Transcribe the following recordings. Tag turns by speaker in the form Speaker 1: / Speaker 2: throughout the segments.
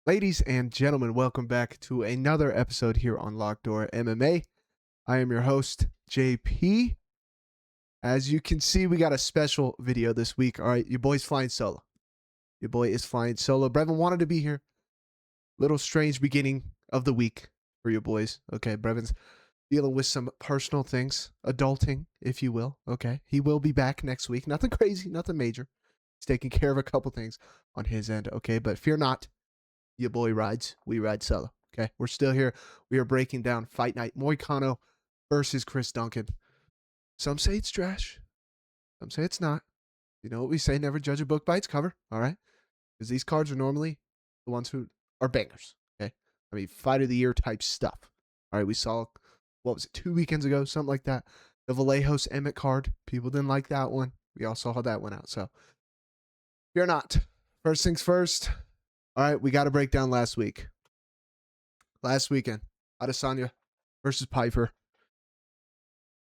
Speaker 1: Ladies and gentlemen, welcome back to another episode here on Locked Door MMA. I am your host, JP. As you can see, we got a special video this week. All right, your boy's flying solo. Your boy is flying solo. Brevin wanted to be here. Little strange beginning of the week for your boys. Okay, Brevin's dealing with some personal things, adulting, if you will. Okay, he will be back next week. Nothing crazy, nothing major. He's taking care of a couple things on his end. Okay, but fear not. Your boy rides. We ride solo. Okay, we're still here. We are breaking down Fight Night Moicano versus Chris Duncan. Some say it's trash. Some say it's not. You know what we say? Never judge a book by its cover. All right, because these cards are normally the ones who are bangers. Okay, I mean fight of the year type stuff. All right, we saw what was it 2 weekends ago, something like that. The Vallejos Emmett card. People didn't like that one. We all saw how that went out. So fear not. First things first. All right, we got to break down last week. Last weekend, Adesanya versus Piper.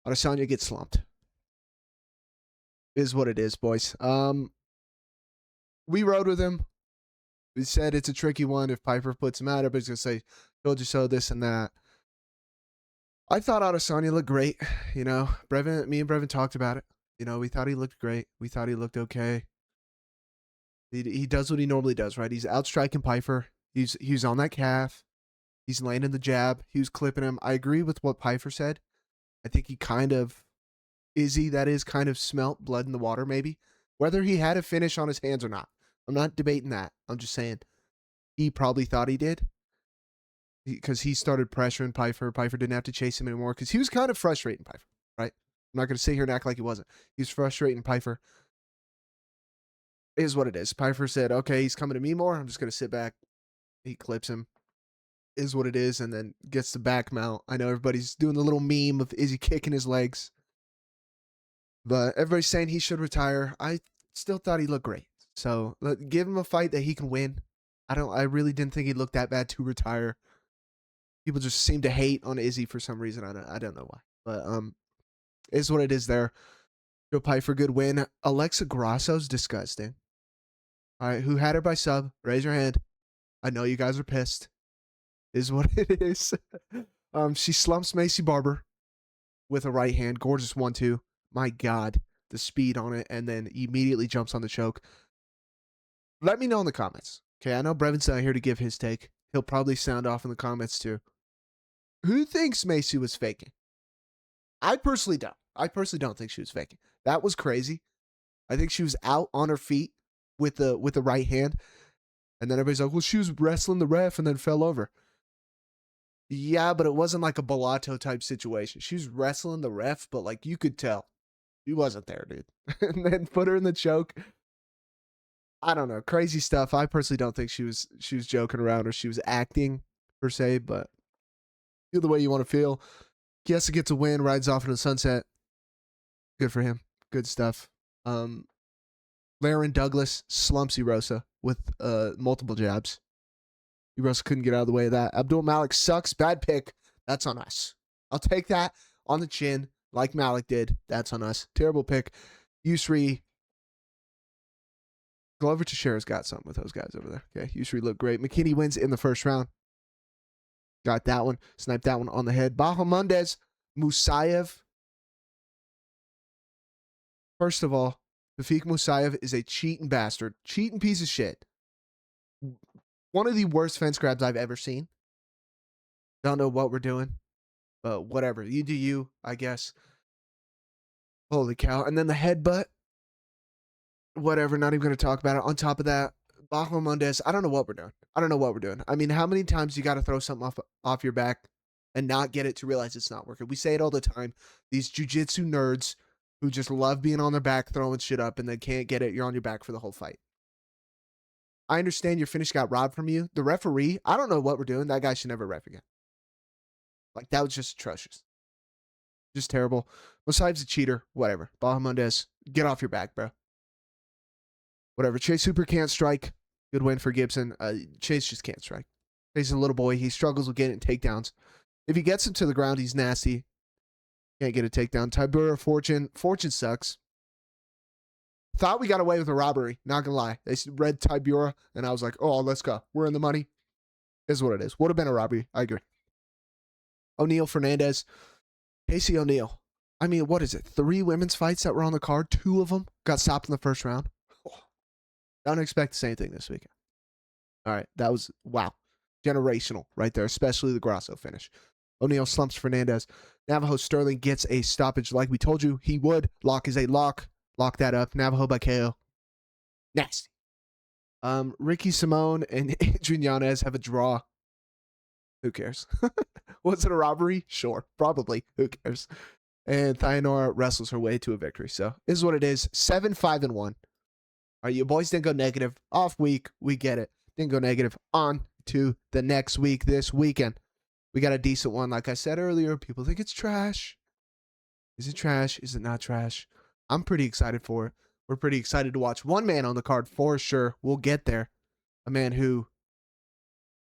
Speaker 1: Adesanya gets slumped. Is what it is, boys. We rode with him. We said it's a tricky one. If Piper puts him out, everybody's going to say, told you so, this and that. I thought Adesanya looked great. You know, me and Brevin talked about it. You know, we thought he looked great. We thought he looked okay. He does what he normally does, right? He's outstriking Piper. He's on that calf. He's landing the jab. He was clipping him. I agree with what Piper said. I think he kind of, kind of smelt blood in the water, maybe. Whether he had a finish on his hands or not. I'm not debating that. I'm just saying he probably thought he did. Because he started pressuring Piper. Piper didn't have to chase him anymore because he was kind of frustrating Piper, right? I'm not going to sit here and act like he wasn't. He was frustrating Piper. Is what it is. Piper said, okay, he's coming to me more. I'm just going to sit back. He clips him. Is what it is, and then gets the back mount. I know everybody's doing the little meme of is he kicking his legs? But everybody's saying he should retire. I still thought he looked great. So give him a fight that he can win. I really didn't think he looked that bad to retire. People just seem to hate on Izzy for some reason. I don't know why. But is what it is there. Joe Piper, good win. Alexa Grasso's disgusting. All right, who had her by sub? Raise your hand. I know you guys are pissed. Is what it is. She slumps Macy Barber with a right hand. Gorgeous 1-2. My God, the speed on it, and then immediately jumps on the choke. Let me know in the comments. Okay, I know Brevin's not here to give his take. He'll probably sound off in the comments too. Who thinks Macy was faking? I personally don't. I personally don't think she was faking. That was crazy. I think she was out on her feet with the right hand. And then everybody's like, well, she was wrestling the ref and then fell over. Yeah, but it wasn't like a Bellato type situation. She was wrestling the ref, but like you could tell he wasn't there, dude. And then put her in the choke. I don't know. Crazy stuff. I personally don't think she was joking around or she was acting per se, but feel the way you want to feel. Kiesa gets a win, rides off into the sunset. Good for him. Good stuff. Laren Douglas slumps Erosa with multiple jabs. Erosa couldn't get out of the way of that. Abdul Malik sucks. Bad pick. That's on us. I'll take that on the chin like Malik did. That's on us. Terrible pick. Yusri. Glover Teixeira's got something with those guys over there. Okay, Yusri looked great. McKinney wins in the first round. Got that one. Sniped that one on the head. Bahamondes Musayev. First of all, Tafik Musayev is a cheating bastard. Cheating piece of shit. One of the worst fence grabs I've ever seen. Don't know what we're doing, but whatever. You do you, I guess. Holy cow. And then the headbutt. Whatever, not even going to talk about it. On top of that, Bahamondes, I don't know what we're doing. I mean, how many times you got to throw something off your back and not get it to realize it's not working? We say it all the time. These jiu-jitsu nerds who just love being on their back, throwing shit up, and then can't get it. You're on your back for the whole fight. I understand your finish got robbed from you. The referee, I don't know what we're doing. That guy should never ref again. Like, that was just atrocious. Just terrible. Besides a cheater, whatever. Bahamondes, get off your back, bro. Whatever. Chase Hooper can't strike. Good win for Gibson. Chase just can't strike. Chase is a little boy. He struggles with getting takedowns. If he gets him to the ground, he's nasty. Can't get a takedown. Tybura Fortune. Fortune sucks. Thought we got away with a robbery. Not gonna lie. They read Tybura, and I was like, oh, let's go. We're in the money. Is what it is. Would have been a robbery. I agree. O'Neal Fernandez. Casey O'Neal. I mean, what is it? 3 women's fights that were on the card. 2 of them got stopped in the first round. Don't expect the same thing this weekend. All right. That was, wow. Generational right there, especially the Grasso finish. O'Neal slumps Fernandez. Navajo Sterling gets a stoppage like we told you he would. Lock is a lock. Lock that up. Navajo by KO. Nasty. Ricky Simone and Adrian Yanez have a draw. Who cares? Was it a robbery? Sure. Probably. Who cares? And Thayanora wrestles her way to a victory. So, this is what it is. 7-5-1. All right, you boys didn't go negative. Off week. We get it. Didn't go negative. On to the next week this weekend. We got a decent one. Like I said earlier, people think it's trash. Is it trash? Is it not trash? I'm pretty excited for it. We're pretty excited to watch one man on the card for sure. We'll get there. A man who,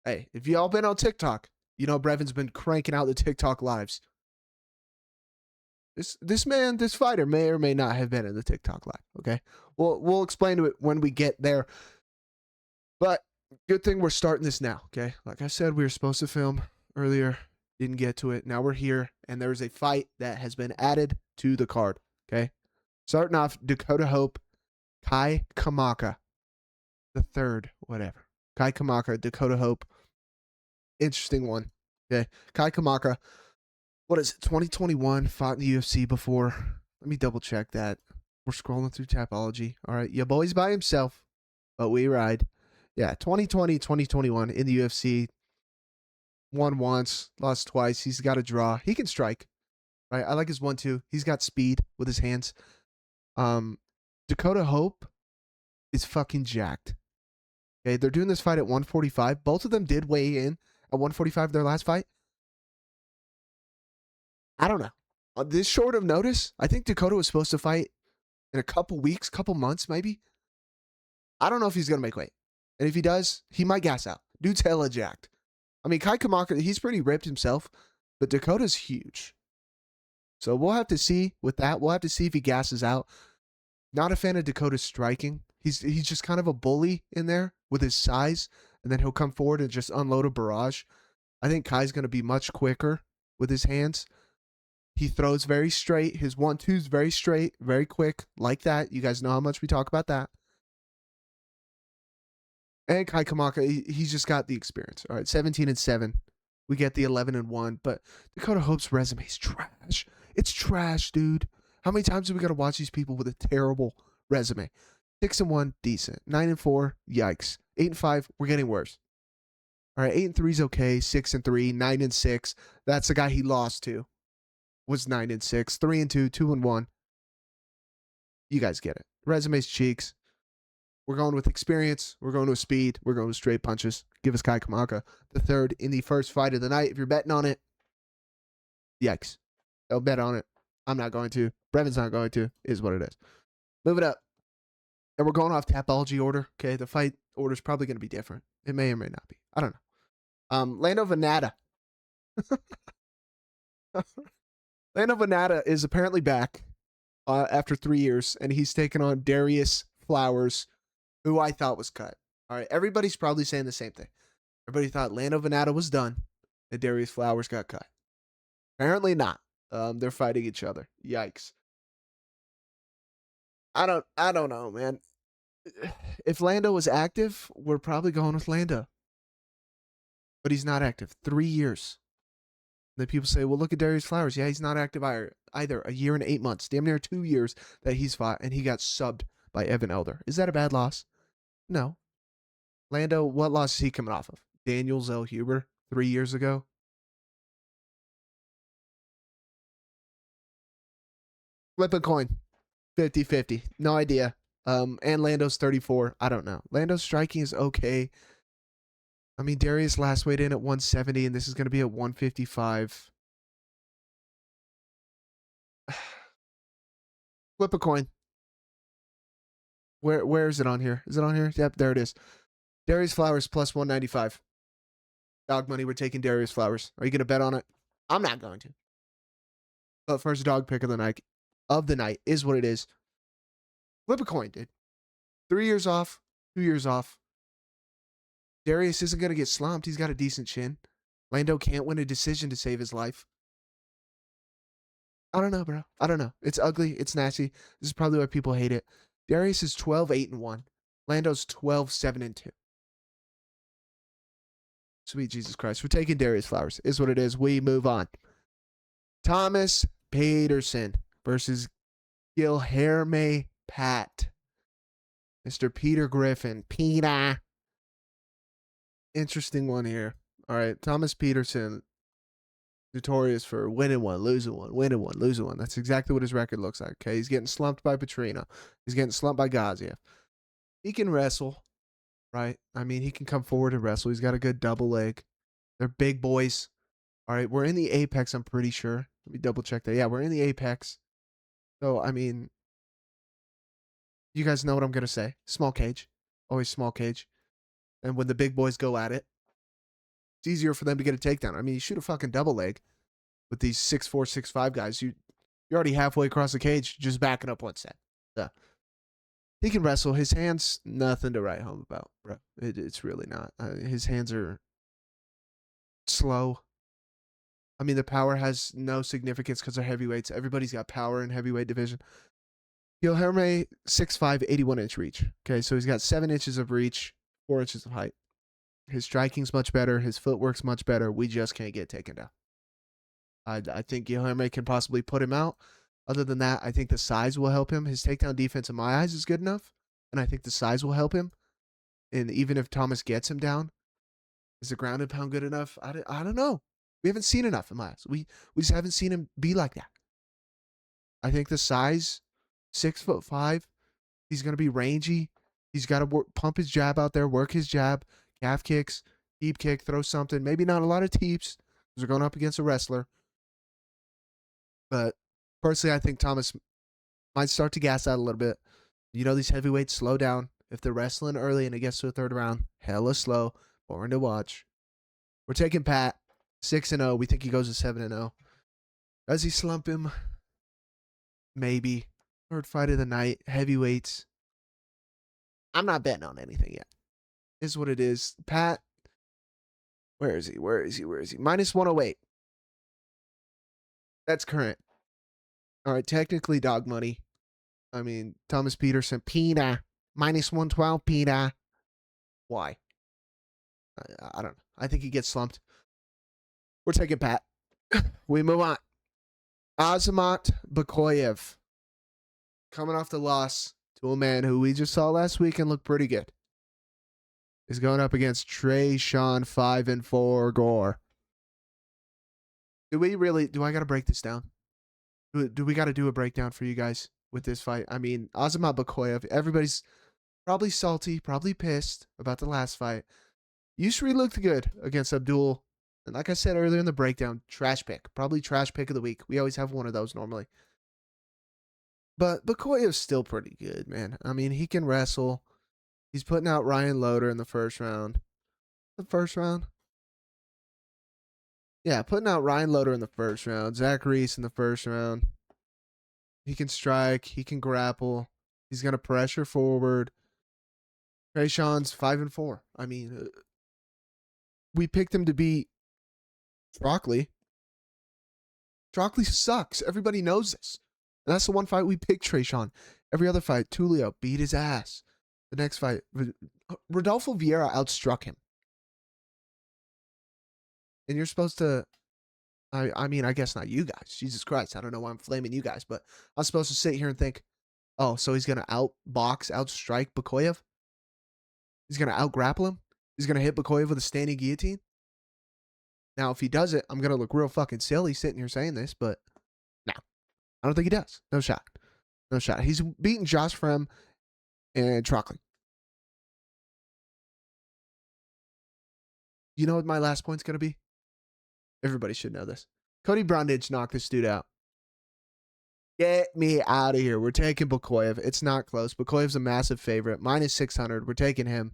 Speaker 1: hey, if y'all been on TikTok, you know Brevin's been cranking out the TikTok lives. This man, this fighter may or may not have been in the TikTok live, okay? We'll explain to it when we get there. But good thing we're starting this now, okay? Like I said, we were supposed to film earlier. Didn't get to it. Now we're here, and there's a fight that has been added to the card, okay? Starting off, Dakota Hope, Kai Kamaka, the third, whatever. Kai Kamaka, Dakota Hope. Interesting one, okay? Kai Kamaka, what is it, 2021, fought in the UFC before. Let me double check that. We're scrolling through Tapology. All right, your boy's by himself, but we ride. Yeah, 2020, 2021 in the UFC. Won once, lost twice. He's got a draw. He can strike. Right? I like his 1-2. He's got speed with his hands. Dakota Hope is fucking jacked. Okay, they're doing this fight at 145. Both of them did weigh in at 145 their last fight. I don't know. On this short of notice, I think Dakota was supposed to fight in a couple weeks, couple months maybe. I don't know if he's going to make weight. And if he does, he might gas out. Dude's hella jacked. I mean, Kai Kamaka, he's pretty ripped himself, but Dakota's huge. So we'll have to see with that. We'll have to see if he gasses out. Not a fan of Dakota's striking. He's just kind of a bully in there with his size, and then he'll come forward and just unload a barrage. I think Kai's going to be much quicker with his hands. He throws very straight. His 1-2's very straight, very quick, like that. You guys know how much we talk about that. And Kai Kamaka, he's just got the experience. All right, 17-7. We get the 11-1, but Dakota Hope's resume is trash. It's trash, dude. How many times do we got to watch these people with a terrible resume? 6-1, decent. 9-4, yikes. 8-5, we're getting worse. All right, 8-3 is okay. 6-3, 9-6. That's the guy he lost to. Was 9-6. 3-2, 2-1. You guys get it. Resume's cheeks. We're going with experience. We're going with speed. We're going with straight punches. Give us Kai Kamaka, the third in the first fight of the night. If you're betting on it, yikes. Don't bet on it. I'm not going to. Brevin's not going to. Is what it is. Move it up. And we're going off Tapology order. Okay, the fight order is probably going to be different. It may or may not be. I don't know. Lando Vannata. Lando Vannata is apparently back after 3 years, and he's taken on Darius Flowers, who I thought was cut. All right, everybody's probably saying the same thing. Everybody thought Lando Vannata was done, and Darius Flowers got cut. Apparently not. They're fighting each other. Yikes. I don't know, man. If Lando was active, we're probably going with Lando. But he's not active. 3 years. And then people say, well, look at Darius Flowers. Yeah, he's not active either. A year and 8 months. Damn near 2 years that he's fought, and he got subbed by Evan Elder. Is that a bad loss? No. Lando, what loss is he coming off of? Daniel Zellhuber 3 years ago? Flip a coin. 50-50. No idea. And Lando's 34. I don't know. Lando's striking is okay. I mean, Darius last weighed in at 170, and this is going to be at 155. Flip a coin. Where is it on here? Is it on here? Yep, there it is. Darius Flowers plus 195. Dog money, we're taking Darius Flowers. Are you going to bet on it? I'm not going to. But first dog pick of the night is what it is. Flip a coin, dude. 3 years off, 2 years off. Darius isn't going to get slumped. He's got a decent chin. Lando can't win a decision to save his life. I don't know, bro. I don't know. It's ugly. It's nasty. This is probably why people hate it. Darius is 12-8-1. Lando's 12-7-2. Sweet Jesus Christ. We're taking Darius Flowers. Is what it is. We move on. Thomas Peterson versus Guilherme Pat. Mr. Peter Griffin. Peter. Interesting one here. All right. Thomas Peterson, notorious for winning one, losing one, winning one, losing one. That's exactly what his record looks like. Okay. He's getting slumped by Petrino. He's getting slumped by Gaziev. He can wrestle, right? I mean, he can come forward and wrestle. He's got a good double leg. They're big boys. All right. We're in the Apex, I'm pretty sure. Let me double check that. Yeah, we're in the Apex. So, I mean, you guys know what I'm going to say. Small cage. Always small cage. And when the big boys go at it, it's easier for them to get a takedown. I mean, you shoot a fucking double leg with these 6'4", 6'5" guys. You're already halfway across the cage, just backing up one set. So, he can wrestle. His hands, nothing to write home about, bro. It's really not. His hands are slow. I mean, the power has no significance because they're heavyweights. Everybody's got power in heavyweight division. Guilherme, 6'5", 81-inch reach. Okay, so he's got 7 inches of reach, 4 inches of height. His striking's much better. His footwork's much better. We just can't get taken down. I think Guilherme can possibly put him out. Other than that, I think the size will help him. His takedown defense, in my eyes, is good enough, and I think the size will help him. And even if Thomas gets him down, is the ground and pound good enough? I don't know. We haven't seen enough in my eyes. We just haven't seen him be like that. I think the size, 6'5", he's going to be rangy. He's got to pump his jab out there, work his jab, calf kicks, teep kick, throw something. Maybe not a lot of teeps because they're going up against a wrestler. But personally, I think Thomas might start to gas out a little bit. You know, these heavyweights slow down. If they're wrestling early and it gets to a third round, hella slow, boring to watch. We're taking Pat, 6-0. We think he goes to 7-0. Does he slump him? Maybe. Third fight of the night, heavyweights. I'm not betting on anything yet. Is what it is. Pat, where is he? Minus 108. That's current. All right, technically dog money. I mean, Thomas Peterson, Pina, minus 112, Pina. Why? I don't know. I think he gets slumped. We're taking Pat. We move on. Azamat Bekoev, coming off the loss to a man who we just saw last week and looked pretty good, is going up against Tresean 5-4 Gore. Do I got to break this down? Do we got to do a breakdown for you guys with this fight? I mean, Azamat Bekoev, everybody's probably salty, probably pissed about the last fight. Yusri looked good against Abdul. And like I said earlier in the breakdown, trash pick. Probably trash pick of the week. We always have one of those normally. But Bekoev's still pretty good, man. I mean, he can wrestle. He's putting out Ryan Loder in the first round. The first round? Yeah, putting out Ryan Loder in the first round. Zach Reese in the first round. He can strike. He can grapple. He's going to pressure forward. Tresean's 5-4. I mean, we picked him to beat Trockley. Trockley sucks. Everybody knows this. And that's the one fight we picked Tresean. Every other fight, Tulio beat his ass. The next fight, Rodolfo Vieira outstruck him. And you're supposed to, I mean, I guess not you guys. Jesus Christ. I don't know why I'm flaming you guys, but I'm supposed to sit here and think, oh, so he's going to outbox, outstrike Bekoev? He's going to outgrapple him? He's going to hit Bekoev with a standing guillotine? Now, if he does it, I'm going to look real fucking silly sitting here saying this, but no. I don't think he does. No shot. No shot. He's beaten Josh Frem and Trockley. You know what my last point's going to be? Everybody should know this. Cody Brundage knocked this dude out. Get me out of here. We're taking Bekoev. It's not close. Bekoev's a massive favorite. Minus 600. We're taking him.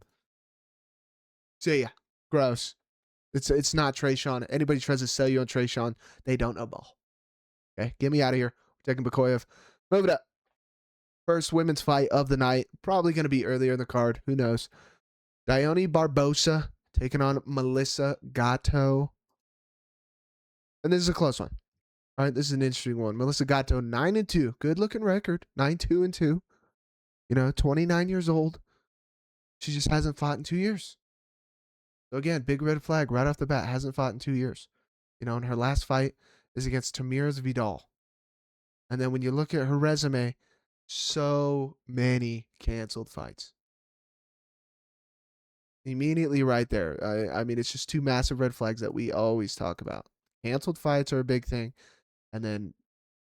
Speaker 1: See ya. Gross. It's not Tresean. Anybody tries to sell you on Tresean, they don't know ball. Okay, get me out of here. We're taking Bekoev. Move it up. First women's fight of the night. Probably going to be earlier in the card. Who knows? Dione Barbosa taking on Melissa Gatto. And this is a close one. All right, this is an interesting one. Melissa Gatto, 9-2. Good looking record. 9-2-2. 29 years old. She just hasn't fought in 2 years. So again, big red flag right off the bat. Hasn't fought in 2 years. And her last fight is against Tamiris Vidal. And then when you look at her resume, so many canceled fights. Immediately right there. I mean, it's just two massive red flags that we always talk about. Canceled fights are a big thing, and then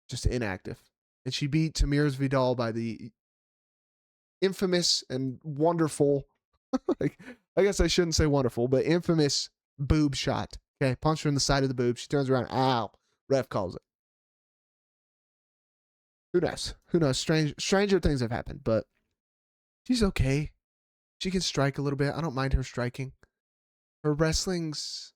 Speaker 1: just inactive. And she beat Tamiris Vidal by the infamous and wonderful, I guess I shouldn't say wonderful, but infamous boob shot. Okay, punch her in the side of the boob. She turns around. Ow. Ref calls it. Who knows? Who knows? Stranger things have happened, but she's okay. She can strike a little bit. I don't mind her striking. Her wrestling's,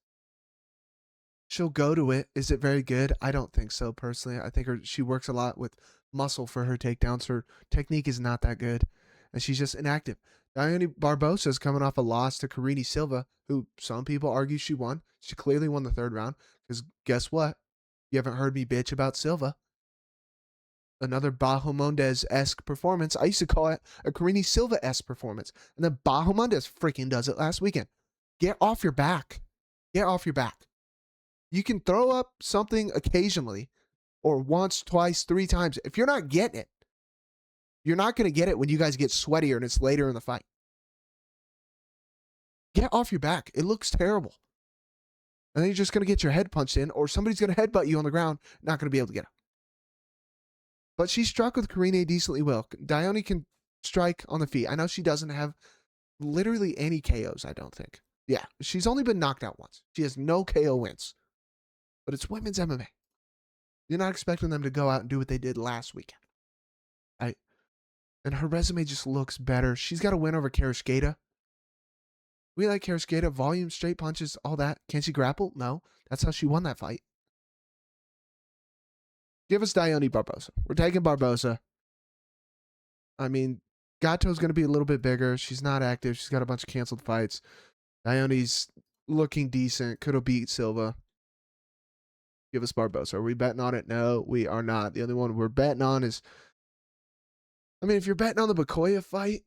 Speaker 1: she'll go to it. Is it very good? I don't think so, personally. I think she works a lot with muscle for her takedowns. Her technique is not that good, and she's just inactive. Dione Barbosa is coming off a loss to Karine Silva, who some people argue she won. She clearly won the third round, because guess what? You haven't heard me bitch about Silva. Another Bahamondes-esque performance. I used to call it a Karine Silva-esque performance. And then Bahamondes freaking does it last weekend. Get off your back. Get off your back. You can throw up something occasionally, or once, twice, 3 times. If you're not getting it, you're not going to get it when you guys get sweatier and it's later in the fight. Get off your back. It looks terrible. And then you're just going to get your head punched in, or somebody's going to headbutt you on the ground, not going to be able to get it. But she struck with Karine decently well. Dione can strike on the feet. I know she doesn't have literally any KOs, I don't think. Yeah, she's only been knocked out once. She has no KO wins. But it's women's MMA. You're not expecting them to go out and do what they did last weekend. Right? And her resume just looks better. She's got a win over Karashketa. We like Karashketa. Volume, straight punches, all that. Can she grapple? No. That's how she won that fight. Give us Dione Barbosa. We're taking Barbosa. I mean, Gatto's going to be a little bit bigger. She's not active. She's got a bunch of canceled fights. Dione's looking decent. Could have beat Silva. Give us Barbosa. Are we betting on it? No, we are not. The only one we're betting on is, I mean, if you're betting on the Bekoev fight,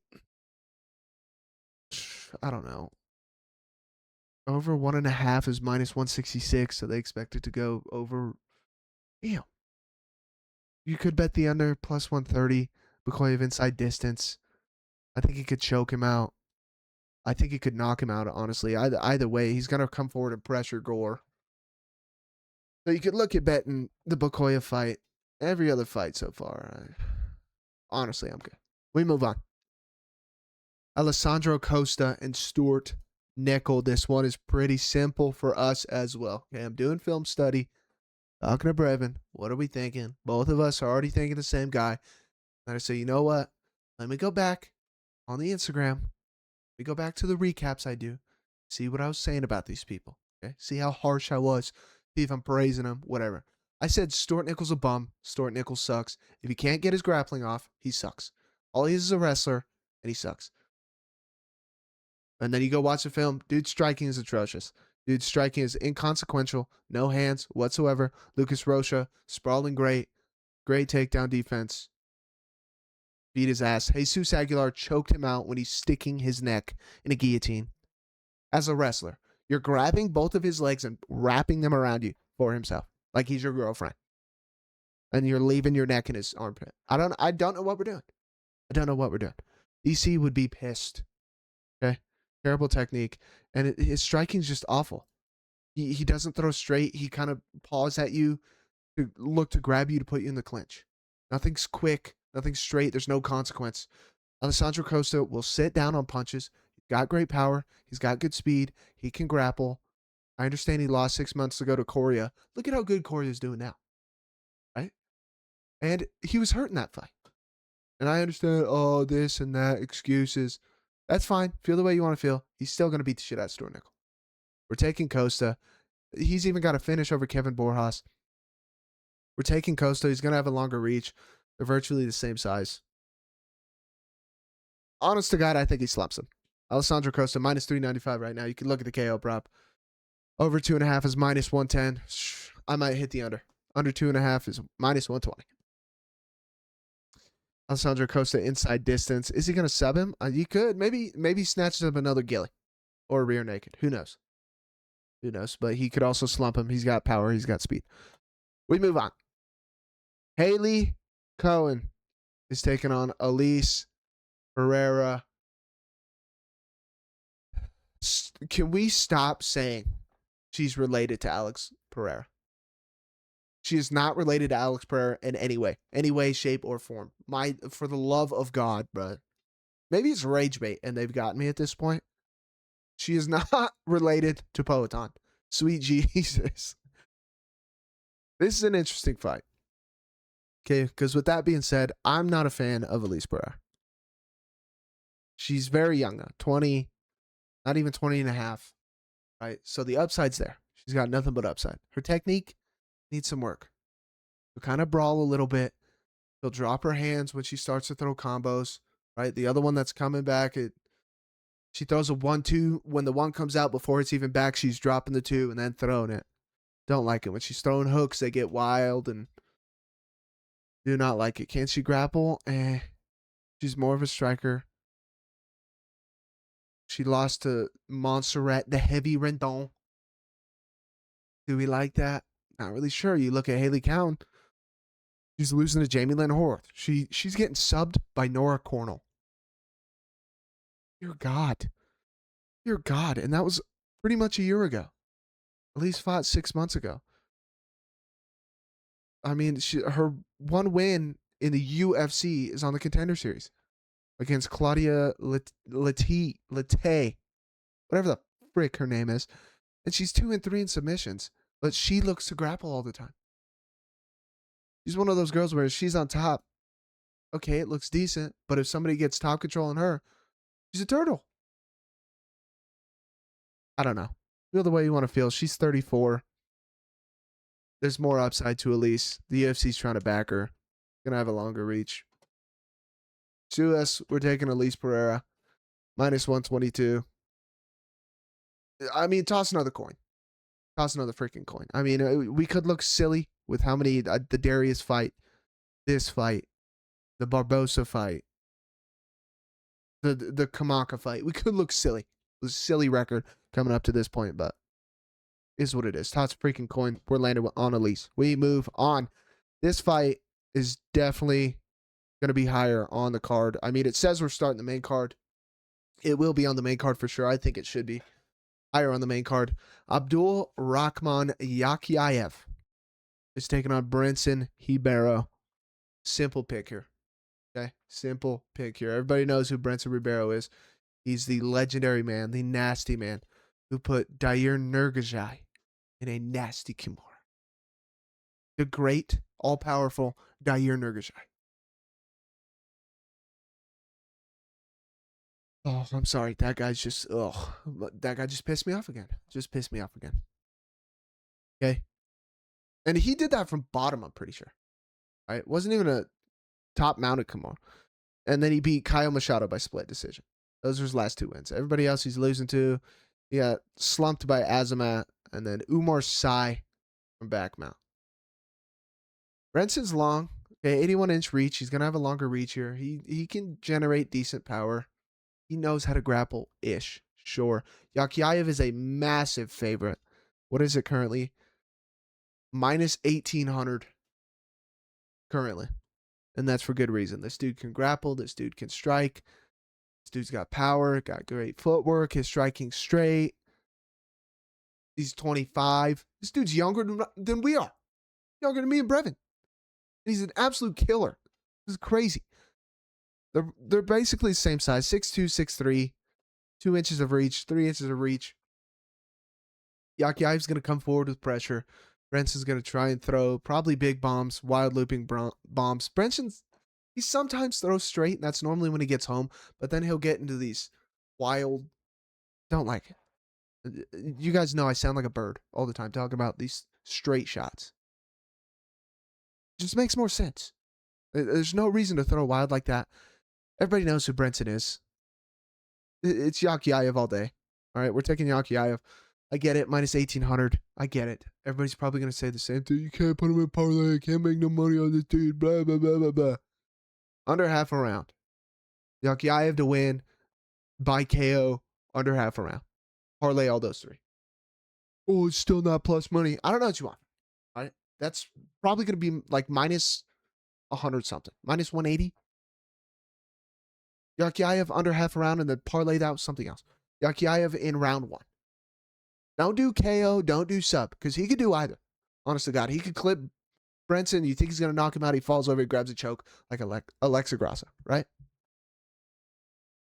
Speaker 1: I don't know. Over 1.5 is -166, so they expect it to go over. Damn. You could bet the under +130. Bekoev inside distance. I think he could choke him out. I think he could knock him out, honestly. Either way, he's going to come forward and pressure Gore. So you could look at betting the Bekoev fight. Every other fight so far. Honestly, I'm good. We move on. Alessandro Costa and Stuart Nicoll. This one is pretty simple for us as well. Okay, I'm doing film study. Talking to Brevin. What are we thinking? Both of us are already thinking the same guy. And I say, you know what? Let me go back on the Instagram. We go back to the recaps I do. See what I was saying about these people. Okay? See how harsh I was. See if I'm praising them. Whatever. I said Stuart Nicoll's a bum. Stuart Nicoll sucks. If he can't get his grappling off, he sucks. All he is a wrestler, and he sucks. And then you go watch the film. Dude's striking is atrocious. Dude's striking is inconsequential. No hands whatsoever. Lucas Rocha, sprawling great. Great takedown defense. Beat his ass. Jesus Aguilar choked him out when he's sticking his neck in a guillotine. As a wrestler, you're grabbing both of his legs and wrapping them around you for himself, like he's your girlfriend. And you're leaving your neck in his armpit. I don't know what we're doing. I don't know what we're doing. DC would be pissed. Okay? Terrible technique. And his striking's just awful. He doesn't throw straight. He kind of paws at you to look to grab you to put you in the clinch. Nothing's quick. Nothing's straight. There's no consequence. Alessandro Costa will sit down on punches. He's got great power. He's got good speed. He can grapple. I understand he lost 6 months ago to Coria. Look at how good Coria's doing now. Right? And he was hurt in that fight. And I understand, this and that, excuses. That's fine. Feel the way you want to feel. He's still going to beat the shit out of Stuart Nicoll. We're taking Costa. He's even got a finish over Kevin Borjas. We're taking Costa. He's going to have a longer reach. They're virtually the same size. Honest to God, I think he slumps him. Alessandro Costa, minus 395 right now. You can look at the KO prop. Over 2.5 is minus 110. I might hit the under. Under 2.5 is minus 120. Alessandro Costa inside distance. Is he going to sub him? You could. Maybe snatches up another gilly or a rear naked. Who knows? Who knows? But he could also slump him. He's got power. He's got speed. We move on. Haley Cowen is taking on Elise Pereira. Can we stop saying she's related to Alex Pereira? She is not related to Alex Pereira in any way, shape, or form. For the love of God, bro. Maybe it's rage bait and they've gotten me at this point. She is not related to Poetan. Sweet Jesus. This is an interesting fight. Okay, because with that being said, I'm not a fan of Elise Pereira. She's very young now, 20, not even 20 and a half, right? So the upside's there. She's got nothing but upside. Her technique needs some work. She'll kind of brawl a little bit. She'll drop her hands when she starts to throw combos, right? The other one that's coming back, she throws a 1-2. When the one comes out before it's even back, she's dropping the 2 and then throwing it. Don't like it. When she's throwing hooks, they get wild and do not like it. Can she grapple? She's more of a striker. She lost to Montserrat, the heavy Rendon. Do we like that? Not really sure. You look at Haley Cowan. She's losing to Jamie Lynn Horth. She's getting subbed by Nora Cornell. Dear God. Dear God. And that was pretty much a year ago. At least fought 6 months ago. I mean, her one win in the UFC is on the Contender Series against Claudia Lete, whatever the frick her name is. And she's 2-3 in submissions, but she looks to grapple all the time. She's one of those girls where she's on top. Okay, it looks decent, but if somebody gets top control on her, she's a turtle. I don't know. Feel the way you want to feel. She's 34. There's more upside to Elise. The UFC's trying to back her. Gonna have a longer reach. To us, we're taking Elise Pereira. Minus 122. I mean, toss another coin. Toss another freaking coin. I mean, we could look silly with how many, the Darius fight, this fight, the Barbosa fight, the Kamaka fight. We could look silly. It was a silly record coming up to this point, but is what it is. Toss a freaking coin. We're landed on Elise. We move on. This fight is definitely going to be higher on the card. I mean, it says we're starting the main card. It will be on the main card for sure. I think it should be higher on the main card. Abdul Rahman Yakyahev is taking on Brenson Ribeiro. Simple pick here. Okay? Simple pick here. Everybody knows who Brenson Ribeiro is. He's the legendary man, the nasty man, who put Dair Nurgajai in a nasty kimura. The great, all-powerful Dair Nurgajai. Oh, I'm sorry. That guy just pissed me off again. Just pissed me off again. Okay? And he did that from bottom, I'm pretty sure. Right? It wasn't even a top-mounted kimura. And then he beat Kyle Machado by split decision. Those are his last 2 wins. Everybody else he's losing to, he got slumped by Azamat, and then Umar Sai from back mount. Brenson's long. Okay, 81-inch reach. He's going to have a longer reach here. He can generate decent power. He knows how to grapple-ish. Sure. Yakyahev is a massive favorite. What is it currently? Minus 1,800 currently. And that's for good reason. This dude can grapple. This dude can strike. This dude's got power, got great footwork. His striking's straight. He's 25. This dude's younger than we are. Younger than me and Brevin. He's an absolute killer. This is crazy. They're basically the same size. 6'2", 6'3", 2 inches of reach, 3 inches of reach. Yakyahev's going to come forward with pressure. Brenson's going to try and throw probably big bombs, wild looping bombs. He sometimes throws straight, and that's normally when he gets home, but then he'll get into these wild, don't like it. You guys know I sound like a bird all the time talking about these straight shots. It just makes more sense. There's no reason to throw wild like that. Everybody knows who Brenson is. It's Yakyahev all day. All right, we're taking Yakyahev. I get it, minus 1,800. I get it. Everybody's probably going to say the same thing. You can't put him in parlay. I can't make no money on this dude. Blah, blah, blah, blah, blah. Under half a round. Yakyahev to win by KO under half a round. Parlay all those three. Oh, it's still not plus money. I don't know what you want. All right, that's probably going to be like minus 100 something. Minus 180. Yakyahev under half a round and then parlay that with something else. Yakyahev in round 1. Don't do KO, don't do sub, because he could do either. Honest to God, he could clip Brenson. You think he's going to knock him out, he falls over, he grabs a choke like Alexa Grasso, right?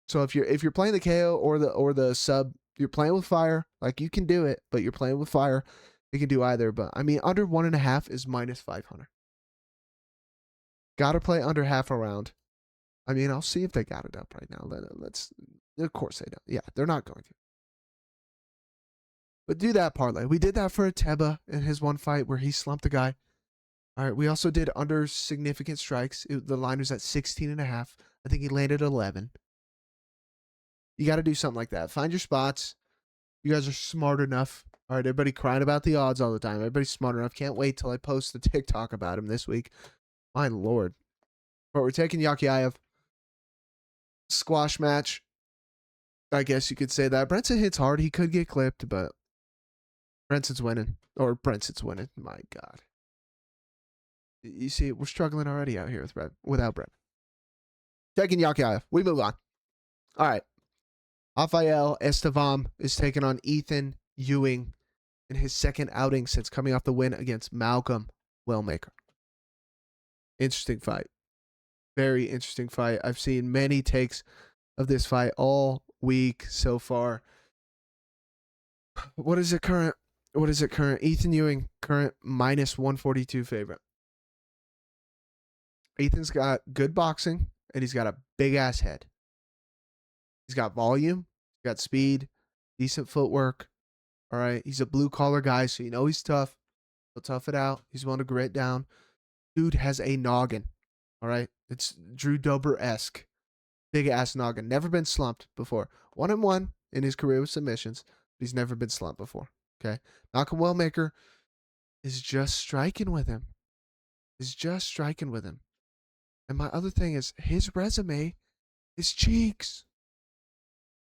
Speaker 1: So if you're playing the KO or the sub, you're playing with fire. Like, you can do it, but you're playing with fire. You can do either. But I mean, under 1.5 is minus 500. Got to play under half a round. I mean, I'll see if they got it up right now. Let's. Of course they don't. Yeah, they're not going to. But do that parlay. We did that for Teba in his one fight where he slumped a guy. All right, we also did under significant strikes. The line was at 16.5. I think he landed 11. You got to do something like that. Find your spots. You guys are smart enough. All right, everybody crying about the odds all the time. Everybody's smart enough. Can't wait till I post the TikTok about him this week. My Lord. But we're taking Yakyahev. Squash match. I guess you could say that. Brenson hits hard. He could get clipped, but Brenson's winning. Or Brenson's winning. My God. You see, we're struggling already out here without Brent. Taking Yakyahev. We move on. All right. Rafael Estevam is taking on Ethan Ewing in his second outing since coming off the win against Malcolm Wellmaker. Interesting fight. Very interesting fight. I've seen many takes of this fight all week so far. What is it current? Ethan Ewing, current minus 142 favorite. Ethan's got good boxing, and he's got a big-ass head. He's got volume, he's got speed, decent footwork. All right, he's a blue-collar guy, so you know he's tough. He'll tough it out. He's willing to grit down. Dude has a noggin. All right, it's Drew Dober-esque. Big-ass noggin. Never been slumped before. 1-1 in his career with submissions, but he's never been slumped before. Okay, Malcolm Wellmaker is just striking with him. And my other thing is his resume is cheeks.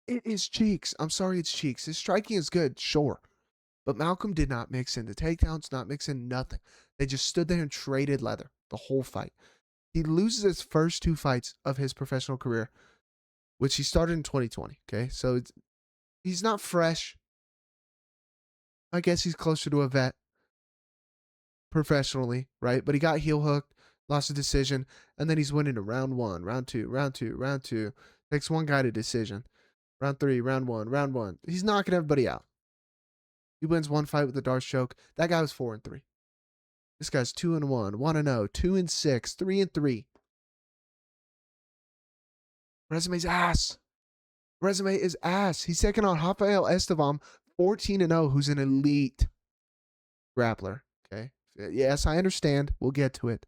Speaker 1: It is cheeks. I'm sorry, it's cheeks. His striking is good, sure. But Malcolm did not mix in the takedowns, not mix in nothing. They just stood there and traded leather the whole fight. He loses his first 2 fights of his professional career, which he started in 2020. Okay, so he's not fresh. I guess he's closer to a vet professionally, right? But he got heel hooked, lost a decision, and then he's winning to round 1, round 2. Takes one guy to decision. Round 3, round 1. He's knocking everybody out. He wins one fight with a Darce choke. That guy was 4-3. This guy's 2-1, 1-0, 2-6, 3-3. Resume's ass. Resume is ass. He's taking on Rafael Estevam, 14-0, who's an elite grappler. Okay. Yes, I understand. We'll get to it.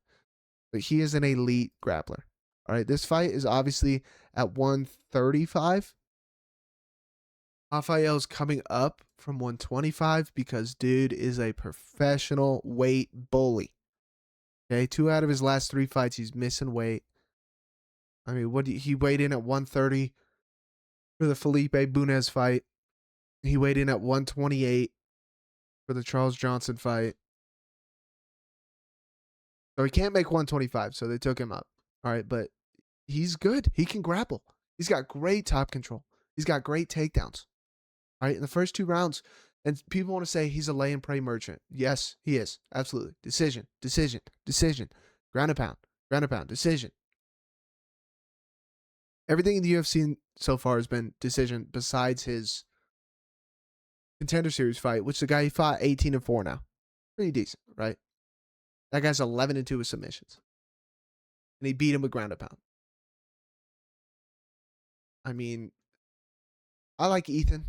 Speaker 1: But he is an elite grappler. All right. This fight is obviously at 135. Rafael's coming up from 125 because dude is a professional weight bully. Okay. 2 out of his last 3 fights, he's missing weight. I mean, he weighed in at 130 for the Felipe Bunez fight. He weighed in at 128 for the Charles Johnson fight. So he can't make 125, so they took him up. All right, but he's good. He can grapple. He's got great top control. He's got great takedowns. All right, in the first 2 rounds, and people want to say he's a lay and pray merchant. Yes, he is. Absolutely. Decision. Ground and pound, decision. Everything in the UFC so far has been decision besides his Contender Series fight, which the guy he fought 18-4 now. Pretty decent, right? That guy's 11-2 with submissions. And he beat him with ground and pound. I mean, I like Ethan.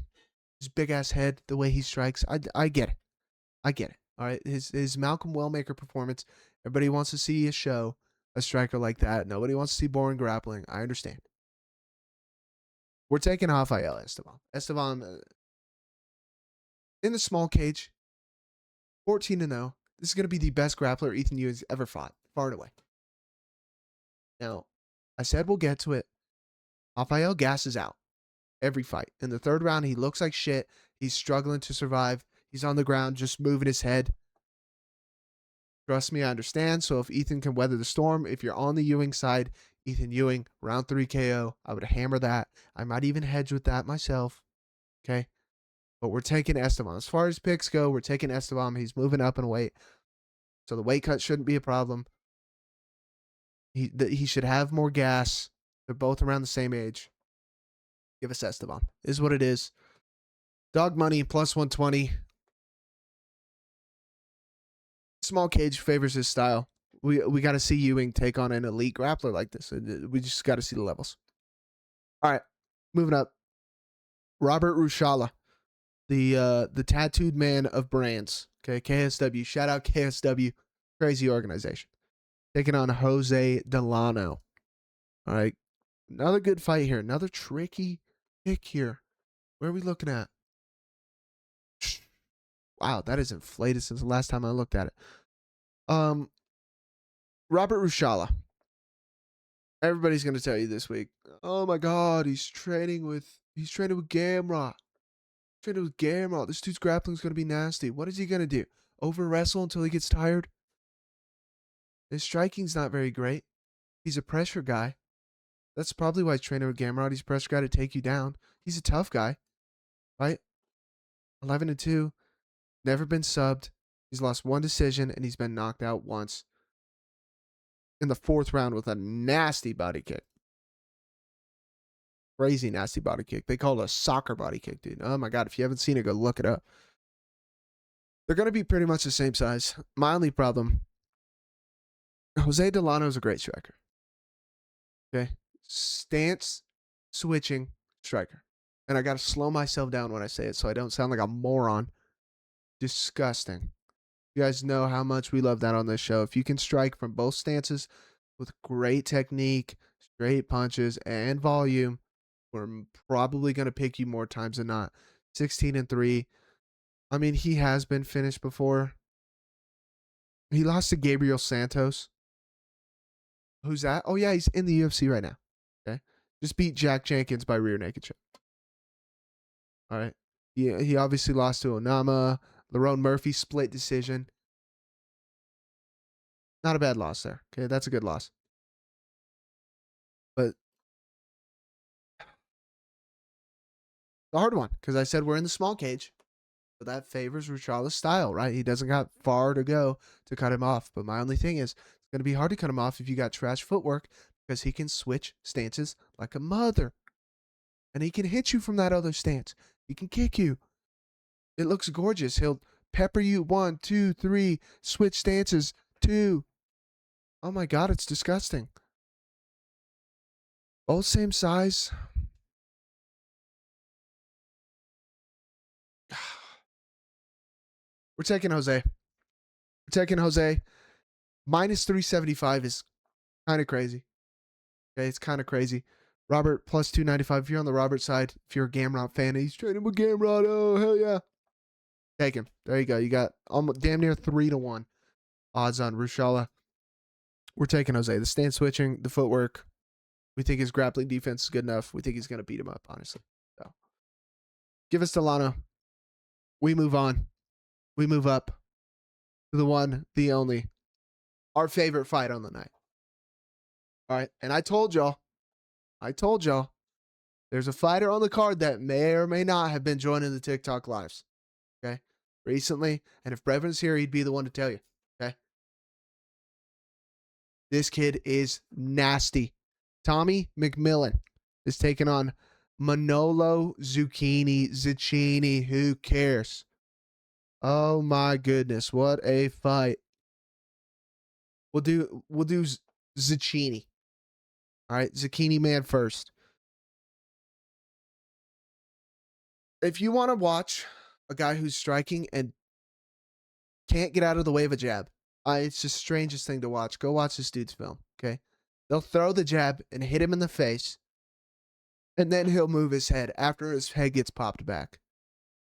Speaker 1: His big-ass head, the way he strikes. I get it. All right, his Malcolm Wellmaker performance. Everybody wants to see a show, a striker like that. Nobody wants to see boring grappling. I understand. We're taking Rafael Estevam. Estevam in the small cage, 14-0. This is going to be the best grappler Ethan Ewing's ever fought, far and away. Now, I said we'll get to it. Rafael gasses out every fight. In the third round, he looks like shit. He's struggling to survive. He's on the ground, just moving his head. Trust me, I understand. So if Ethan can weather the storm, if you're on the Ewing side, Ethan Ewing, round 3 KO, I would hammer that. I might even hedge with that myself. Okay? But we're taking Estevam. As far as picks go, we're taking Estevam. He's moving up in weight. So the weight cut shouldn't be a problem. He should have more gas. They're both around the same age. Give us Estevam. Is what it is. Dog money, plus 120. Small cage favors his style. We got to see Ewing take on an elite grappler like this. We just got to see the levels. All right, moving up. Robert Ruchala, the tattooed man of brands. Okay, KSW. Shout out KSW. Crazy organization. Taking on Jose Delano. All right, another good fight here. Another tricky pick here. Where are we looking at? Wow, that is inflated since the last time I looked at it. Robert Ruchala. Everybody's gonna tell you this week, oh my god, he's training with Gamrot. Training with Gamrot. This dude's grappling's gonna be nasty. What is he gonna do? Over wrestle until he gets tired? His striking's not very great. He's a pressure guy. That's probably why he's training with Gamrot. He's a pressure guy to take you down. He's a tough guy, right? 11-2. Never been subbed. He's lost one decision, and he's been knocked out once in the 4th round with a nasty body kick. Crazy nasty body kick. They call it a soccer body kick, dude. Oh, my God. If you haven't seen it, go look it up. They're going to be pretty much the same size. My only problem, Jose Delano is a great striker. Okay? Stance switching striker. And I got to slow myself down when I say it so I don't sound like a moron. Disgusting. You guys know how much we love that on this show. If you can strike from both stances with great technique, straight punches, and volume, we're probably going to pick you more times than not. 16-3. I mean, he has been finished before. He lost to Gabriel Santos. Who's that? Oh, yeah, he's in the UFC right now. Okay. Just beat Jack Jenkins by rear naked choke. All right. He obviously lost to Onama. Lerone Murphy, split decision. Not a bad loss there. Okay, that's a good loss. But the hard one, because I said we're in the small cage. So that favors Ruchala's style, right? He doesn't got far to go to cut him off. But my only thing is, it's going to be hard to cut him off if you got trash footwork, because he can switch stances like a mother. And he can hit you from that other stance. He can kick you. It looks gorgeous. He'll pepper you 1, 2, 3, switch stances, 2. Oh my God, it's disgusting. Both same size. We're taking Jose. We're taking Jose. Minus 375 is kind of crazy. Okay, it's kind of crazy. Robert plus 295. If you're on the Robert side, if you're a Gamrot fan, he's training with Gamrot. Oh, hell yeah. Take him. There you go. You got almost damn near 3-1 odds on Ruchala. We're taking Jose. The stance switching, the footwork. We think his grappling defense is good enough. We think he's going to beat him up, honestly. So, give us Delano. We move on. We move up to the one, the only, our favorite fight on the night. All right. And I told y'all, there's a fighter on the card that may or may not have been joining the TikTok lives. Okay. Recently. And if Brevon's here, he'd be the one to tell you. Okay. This kid is nasty. Tommy McMillen is taking on Manolo Zechinni. Who cares? Oh my goodness, what a fight. We'll do Zechinni. All right, Zechinni man first. If you want to watch a guy who's striking and can't get out of the way of a jab, it's the strangest thing to watch. Go watch this dude's film, okay? They'll throw the jab and hit him in the face, And then he'll move his head after his head gets popped back.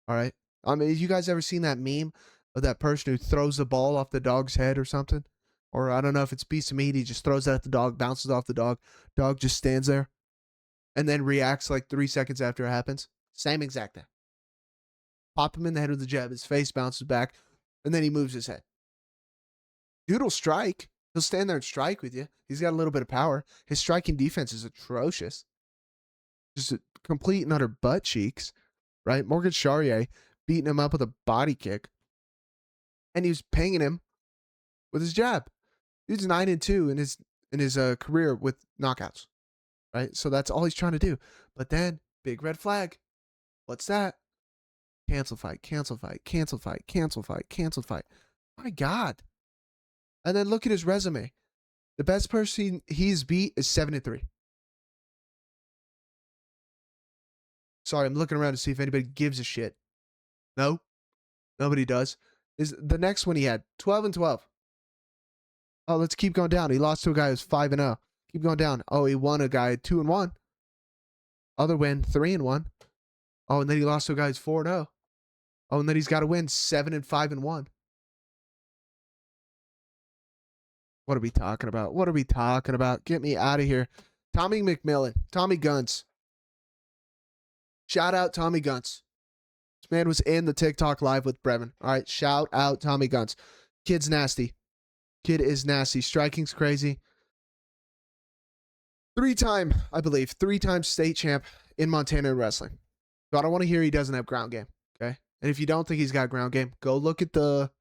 Speaker 1: All right. I mean, you guys ever seen that meme of that person who throws the ball off the dog's head or something? Or I don't know if it's a piece of meat. He just throws it at the dog, bounces off the dog. Dog just stands there and then reacts like 3 seconds after it happens. Same exact thing. Pop him in the head with the jab. His face bounces back, and then he moves his head. Dude will strike. He'll stand there and strike with you. He's got a little bit of power. His striking defense is atrocious. Just a complete and utter butt cheeks, right? Morgan Charrier beating him up with a body kick, and he was pinging him with his jab. Dude's 9-2 in his career with knockouts, right? So that's all he's trying to do. But then, big red flag. What's that? Cancel fight, cancel fight, cancel fight, cancel fight, cancel fight. My God. And then look at his resume. The best person he's beat is 7-3. Sorry, I'm looking around to see if anybody gives a shit. No, nobody does. Is the next one he had 12-12. Oh, let's keep going down. He lost to a guy who's 5-0. Keep going down. Oh, he won a guy 2-1. Other win 3-1. Oh, and then he lost to a guy who's 4-0. Oh, and then he's got to win 7-5-1. What are we talking about? What are we talking about? Get me out of here. Tommy McMillen. Tommy Guns. Shout out Tommy Guns. This man was in the TikTok live with Brevin. All right. Shout out Tommy Guns. Kid's nasty. Kid is nasty. Striking's crazy. 3-time, I believe, 3-time state champ in Montana in wrestling. So I don't want to hear he doesn't have ground game. Okay. And if you don't think he's got ground game, go look at the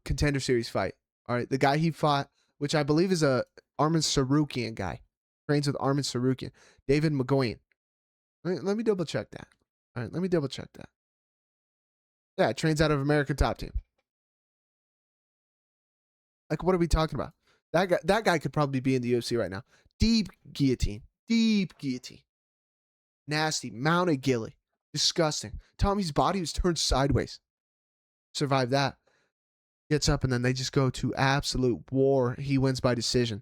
Speaker 1: Contender Series fight. All right. The guy he fought, which I believe is a Armin Sarukian guy. Trains with Armin Sarukian. David McGowan. Let me double check that. All right. Let me double check that. Yeah. Trains out of American Top Team. Like, what are we talking about? That guy could probably be in the UFC right now. Deep guillotine. Deep guillotine. Nasty. Mounted gilly. Disgusting. Tommy's body was turned sideways. Survived that. Gets up and then they just go to absolute war. He wins by decision.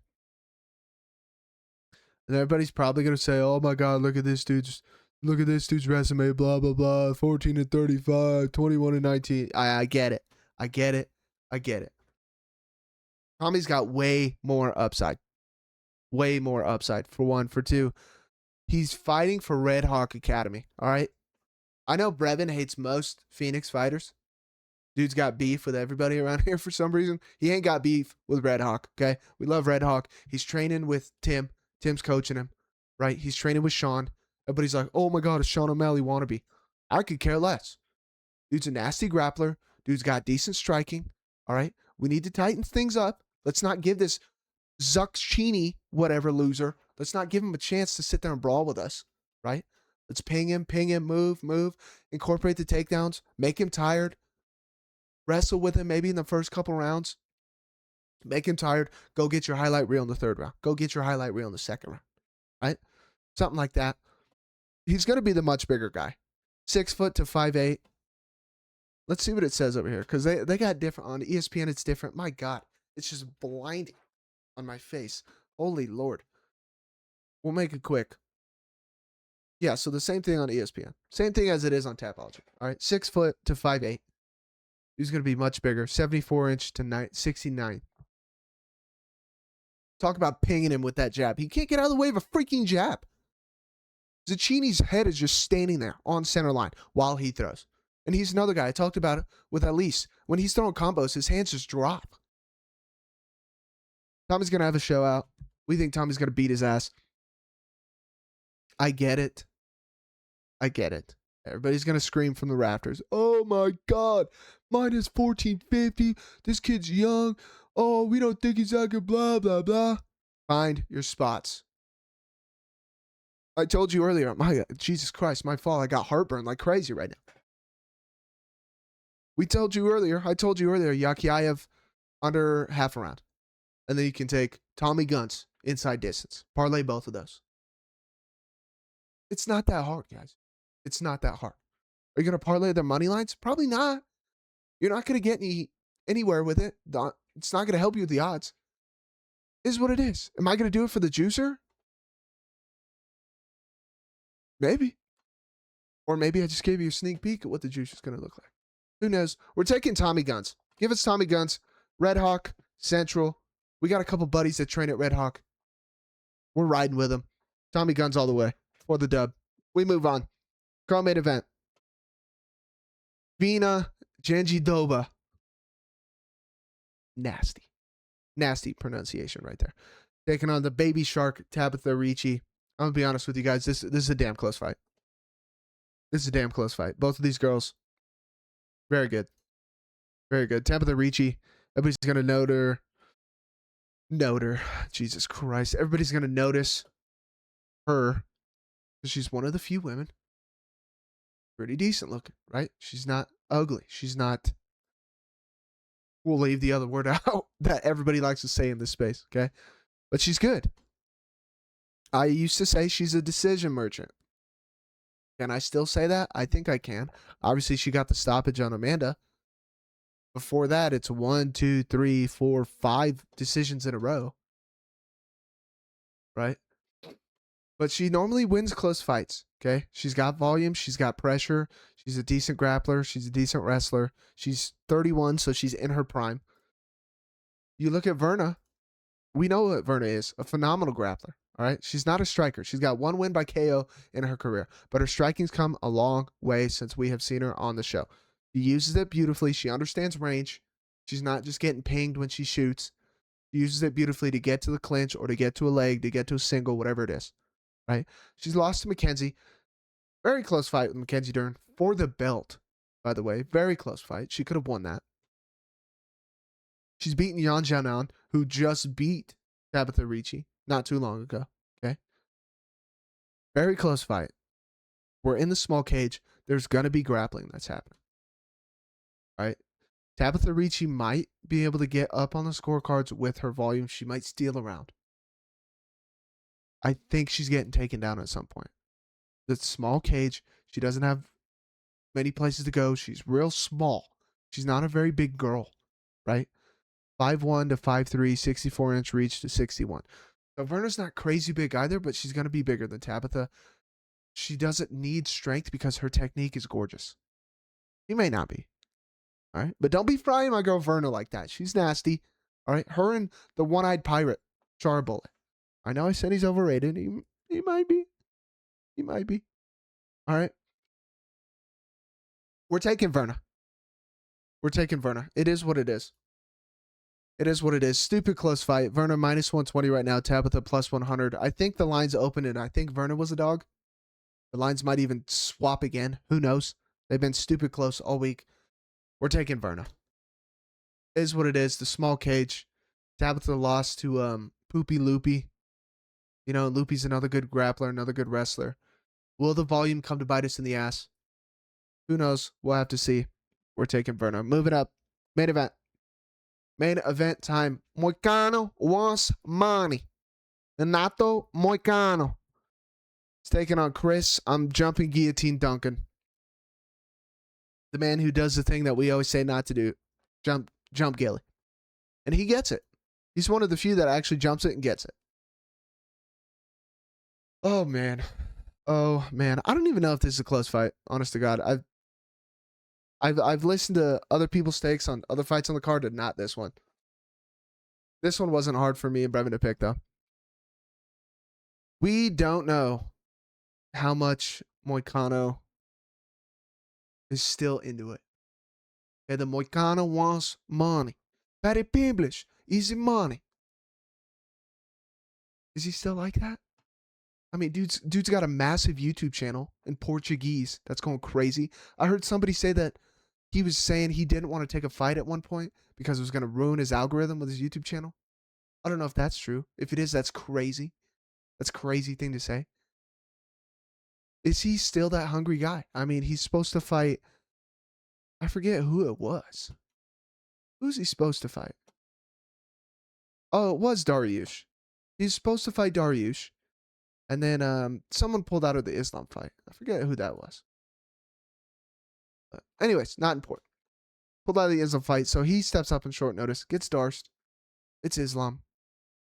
Speaker 1: And everybody's probably going to say, oh my God, look at this dude's resume, blah, blah, blah, 14-35, 21-19. I get it. I get it. I get it. Tommy's got way more upside. Way more upside, for one. For two, he's fighting for Red Hawk Academy, all right? I know Brevin hates most Phoenix fighters. Dude's got beef with everybody around here for some reason. He ain't got beef with Red Hawk, okay? We love Red Hawk. He's training with Tim. Tim's coaching him, right? He's training with Sean. Everybody's like, oh my God, a Sean O'Malley wannabe. I could care less. Dude's a nasty grappler. Dude's got decent striking, all right? We need to tighten things up. Let's not give this Zechinni, whatever loser, let's not give him a chance to sit there and brawl with us, right? Let's ping him, move, incorporate the takedowns, make him tired, wrestle with him maybe in the first couple rounds, make him tired, go get your highlight reel in the third round, go get your highlight reel in the second round, right? Something like that. He's going to be the much bigger guy. 6 foot to 5'8". Let's see what it says over here, because they got different. On ESPN, it's different. My God, it's just blinding on my face. Holy Lord. We'll make it quick. Yeah, so the same thing on ESPN. Same thing as it is on Tapology. All right, 6 foot to 5'8". He's going to be much bigger. 74-inch to 69. Talk about pinging him with that jab. He can't get out of the way of a freaking jab. Zechinni's head is just standing there on center line while he throws. And he's another guy. I talked about it with Elise. When he's throwing combos, his hands just drop. Tommy's going to have a show out. We think Tommy's going to beat his ass. I get it. I get it. Everybody's going to scream from the rafters. Oh my God. Minus 1450. This kid's young. Oh, we don't think he's that good. Blah, blah, blah. Find your spots. I told you earlier. My God, Jesus Christ, my fault. I got heartburn like crazy right now. I told you earlier, Yakyahev under half a round. And then you can take Tommy Guns inside distance. Parlay both of those. It's not that hard, guys. It's not that hard. Are you going to parlay their money lines? Probably not. You're not going to get anywhere with it. It's not going to help you with the odds. It is what it is. Am I going to do it for the juicer? Maybe. Or maybe I just gave you a sneak peek at what the juice is going to look like. Who knows? We're taking Tommy Guns. Give us Tommy Guns. Red Hawk, Central. We got a couple buddies that train at Red Hawk. We're riding with them. Tommy Guns all the way for the dub. We move on. Co-main event. Vina Jandiroba. Nasty. Nasty pronunciation right there. Taking on the baby shark, Tabitha Ricci. I'm going to be honest with you guys. This is a damn close fight. This is a damn close fight. Both of these girls, very good. Very good. Tabitha Ricci, everybody's going to note her. Note her. Jesus Christ. Everybody's going to notice her. She's one of the few women. Pretty decent looking, right? She's not ugly. She's not. We'll leave the other word out that everybody likes to say in this space, okay? But she's good. I used to say she's a decision merchant. Can I still say that? I think I can. Obviously, she got the stoppage on Amanda. Before that, it's 1, 2, 3, 4, 5 decisions in a row. Right? But she normally wins close fights, okay? She's got volume. She's got pressure. She's a decent grappler. She's a decent wrestler. She's 31, so she's in her prime. You look at Verna. We know what Verna is, a phenomenal grappler. All right, she's not a striker. She's got one win by KO in her career, but her striking's come a long way since we have seen her on the show. She uses it beautifully. She understands range. She's not just getting pinged when she shoots. She uses it beautifully to get to the clinch or to get to a leg, to get to a single, whatever it is. Right? She's lost to Mackenzie. Very close fight with Mackenzie Dern for the belt, by the way. Very close fight. She could have won that. She's beaten Yan Jianan, who just beat Tabitha Ricci not too long ago. Okay. Very close fight. We're in the small cage. There's going to be grappling that's happening. All right. Tabitha Ricci might be able to get up on the scorecards with her volume. She might steal around. I think she's getting taken down at some point. The small cage. She doesn't have many places to go. She's real small. She's not a very big girl. Right? 5'1" to 5'3", 64-inch reach to 61. So Verna's not crazy big either, but she's going to be bigger than Tabitha. She doesn't need strength because her technique is gorgeous. She may not be. All right? But don't be frying my girl Verna like that. She's nasty. All right? Her and the one-eyed pirate, Charbullet. I know I said he's overrated. He might be. He might be. All right? We're taking Verna. We're taking Verna. It is what it is. It is what it is. Stupid close fight. Verna minus 120 right now. Tabitha plus 100. I think the line's open, and I think Verna was a dog. The lines might even swap again. Who knows? They've been stupid close all week. We're taking Verna. It is what it is. The small cage. Tabitha lost to Poopy Loopy. You know, Loopy's another good grappler, another good wrestler. Will the volume come to bite us in the ass? Who knows? We'll have to see. We're taking Verna. Moving up. Main event. Main event time. Moicano wants money. Renato Moicano. It's taking on Chris. I'm jumping guillotine Duncan. The man who does the thing that we always say not to do. Jump Gilly. And he gets it. He's one of the few that actually jumps it and gets it. Oh, man. Oh, man. I don't even know if this is a close fight, honest to God. I've listened to other people's takes on other fights on the card and not this one. This one wasn't hard for me and Brevin to pick, though. We don't know how much Moicano is still into it. Okay, the Moicano wants money. Very English. Easy money. Is he still like that? I mean, dude's got a massive YouTube channel in Portuguese that's going crazy. I heard somebody say that he was saying he didn't want to take a fight at one point because it was going to ruin his algorithm with his YouTube channel. I don't know if that's true. If it is, that's crazy. That's a crazy thing to say. Is he still that hungry guy? I mean, he's supposed to fight. I forget who it was. Who's he supposed to fight? Oh, it was Dariush. He's supposed to fight Dariush. And then someone pulled out of the Islam fight. I forget who that was. But anyways, not important. Pulled out of the Islam fight, so he steps up in short notice, gets Darst. It's Islam.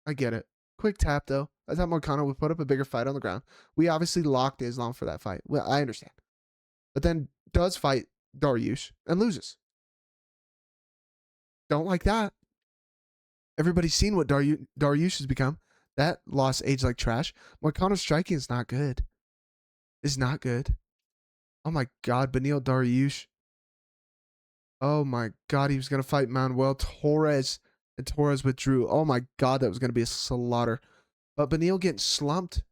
Speaker 1: I get it. Quick tap, though. I thought Moicano would put up a bigger fight on the ground. We obviously locked Islam for that fight. Well, I understand. But then does fight Dariush and loses. Don't like that. Everybody's seen what Dariush has become. That loss aged like trash. Moicano's striking is not good. It's not good. Oh my God, Beneil Dariush. Oh my God, he was going to fight Manuel Torres, and Torres withdrew. Oh my God, that was going to be a slaughter. But Beneil getting slumped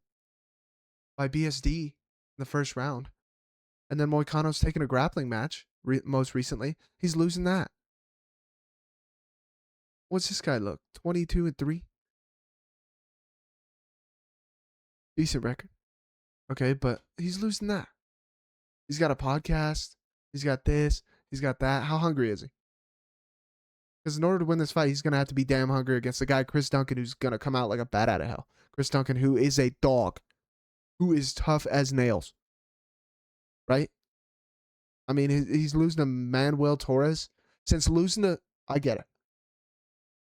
Speaker 1: by BSD in the first round. And then Moicano's taking a grappling match most recently. He's losing that. What's this guy look? 22-3? Decent record. Okay, but he's losing that. He's got a podcast. He's got this. He's got that. How hungry is he? Because in order to win this fight, he's going to have to be damn hungry against the guy, Chris Duncan, who's going to come out like a bat out of hell. Chris Duncan, who is a dog. Who is tough as nails. Right? I mean, he's losing to Manuel Torres. Since losing to... I get it.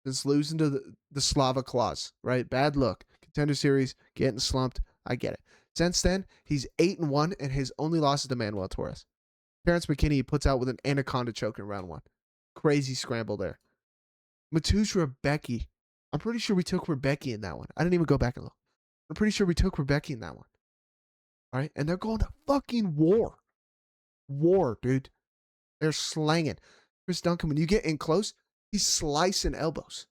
Speaker 1: Since losing to the Slava Claus. Right? Bad look. Contender Series. Getting slumped. I get it. Since then, he's 8-1, and his only loss is to Manuel Torres. Terrence McKinney he puts out with an anaconda choke in round 1. Crazy scramble there. Mateusz Rebecki. I'm pretty sure we took Rebecki in that one. I didn't even go back and look. I'm pretty sure we took Rebecki in that one. All right? And they're going to fucking war. War, dude. They're slanging. Chris Duncan, when you get in close, he's slicing elbows.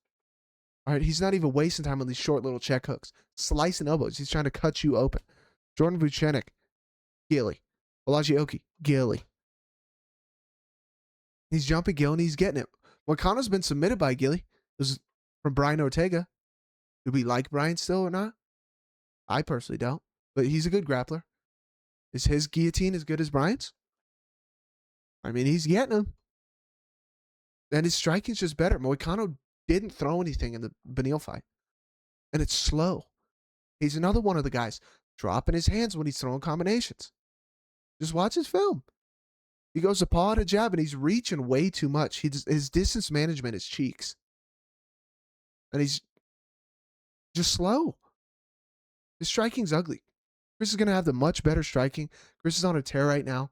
Speaker 1: All right? He's not even wasting time on these short little check hooks. Slicing elbows. He's trying to cut you open. Jordan Vucenic, Gilly. Olajioki, Gilly. He's jumping Gilly and he's getting it. Moicano's been submitted by Gilly. This is from Brian Ortega. Do we like Brian still or not? I personally don't. But he's a good grappler. Is his guillotine as good as Brian's? I mean, he's getting him. And his striking's just better. Moicano didn't throw anything in the Beneil fight. And it's slow. He's another one of the guys dropping his hands when he's throwing combinations. Just watch his film. He goes to paw at a jab and he's reaching way too much. His distance management is cheeks. And he's just slow. His striking's ugly. Chris is going to have the much better striking. Chris is on a tear right now.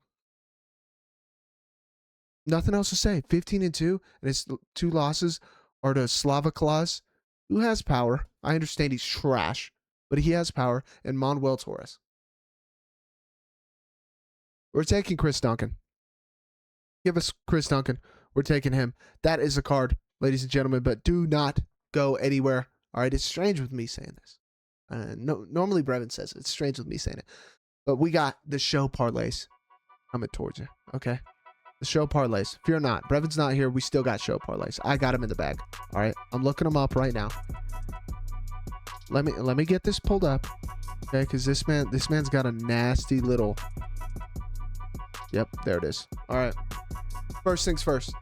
Speaker 1: Nothing else to say. 15-2, and his 2 losses are to Slava Claus, who has power. I understand he's trash, but he has power, and Manuel Torres. We're taking Chris Duncan. Give us Chris Duncan. We're taking him. That is a card, ladies and gentlemen, but do not go anywhere. All right, it's strange with me saying this. Normally Brevin says it. It's strange with me saying it. But we got the show parlays coming towards you, okay? The show parlays. Fear not. Brevin's not here. We still got show parlays. I got him in the bag. All right, I'm looking them up right now. Let me get this pulled up, okay? Because this man's got a nasty little. Yep, there it is. All right. First things first.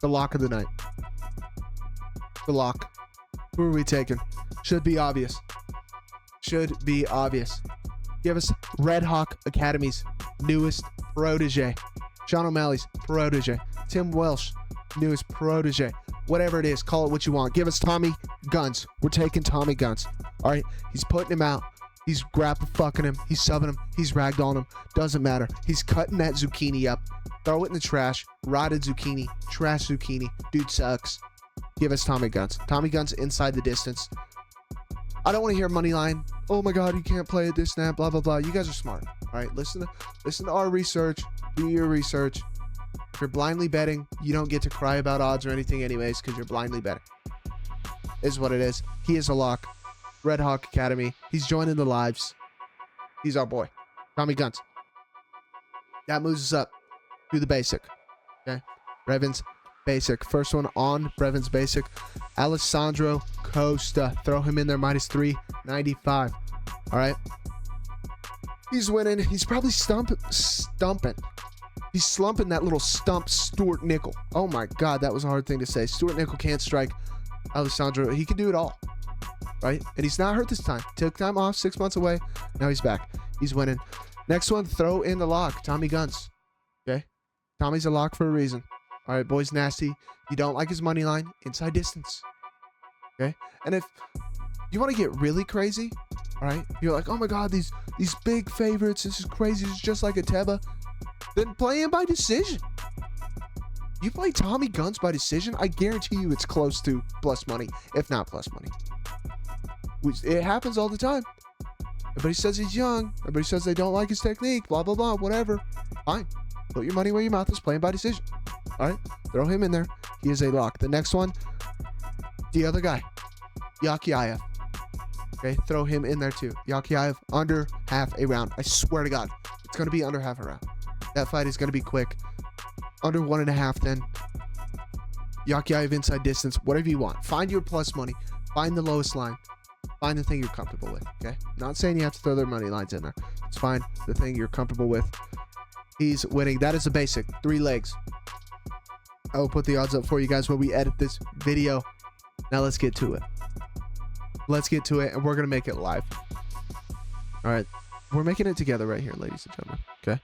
Speaker 1: The lock of the night. The lock. Who are we taking? Should be obvious. Should be obvious. Give us Red Hawk Academy's newest protege. Sean O'Malley's protege. Tim Welsh, newest protege. Whatever it is, call it what you want. Give us Tommy Guns. We're taking Tommy Guns. All right? He's putting him out. He's grapple fucking him. He's subbing him. He's ragdolling him. Doesn't matter. He's cutting that zucchini up. Throw it in the trash. Rotted zucchini. Trash zucchini. Dude sucks. Give us Tommy Guns. Tommy Guns inside the distance. I don't want to hear money line. Oh my God, you can't play it, this, that, blah, blah, blah. You guys are smart. All right, listen to our research. Do your research. If you're blindly betting, you don't get to cry about odds or anything anyways because you're blindly betting. Is what it is. He is a lock. Red Hawk Academy. He's joining the lives. He's our boy. Tommy Guns. That moves us up to the basic. Okay. Brevin's basic. First one on Brevin's basic. Alessandro Costa. Throw him in there. -395. All right. He's winning. He's probably stumping. He's slumping that little stump Stuart Nicoll. Oh my God, that was a hard thing to say. Stuart Nicoll can't strike Alessandro. He can do it all. Right? And he's not hurt this time. Took time off, 6 months away. Now he's back. He's winning. Next one, throw in the lock. Tommy Guns. Okay? Tommy's a lock for a reason. All right, boy's nasty. You don't like his money line. Inside distance. Okay? And if You want to get really crazy, all right? You're like, oh my God, these big favorites. This is crazy. It's just like a Teba. Then play him by decision. You play Tommy Guns by decision, I guarantee you it's close to plus money, if not plus money. It happens all the time. Everybody says he's young. Everybody says they don't like his technique, blah, blah, blah, whatever. Fine. Put your money where your mouth is. Play him by decision. All right? Throw him in there. He is a lock. The next one, the other guy, Yakyahev. Okay? Throw him in there too. Yakyahev, under half a round. I swear to God, it's going to be under half a round. That fight is going to be quick. Under 1.5 then. Yakyahev inside distance. Whatever you want. Find your plus money. Find the lowest line. Find the thing you're comfortable with. Okay? Not saying you have to throw their money lines in there. It's fine. The thing you're comfortable with. He's winning. That is the basic. 3 legs. I will put the odds up for you guys when we edit this video. Now let's get to it. Let's get to it, and we're going to make it live. All right. We're making it together right here, ladies and gentlemen. Okay?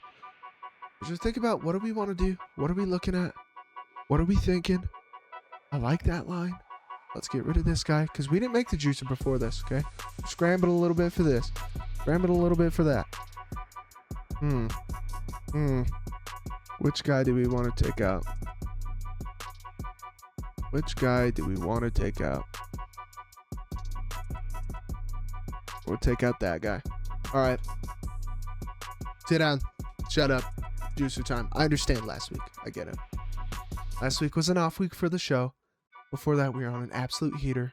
Speaker 1: Just think about, what do we want to do? What are we looking at? What are we thinking? I like that line. Let's get rid of this guy, because we didn't make the juicer before this, okay? Scramble a little bit for this. Scramble a little bit for that. Which guy do we want to take out? Which guy do we want to take out? We'll take out that guy. All right. Sit down. Shut up. Juicer time. I understand last week. I get it. Last week was an off week for the show. Before that, we were on an absolute heater.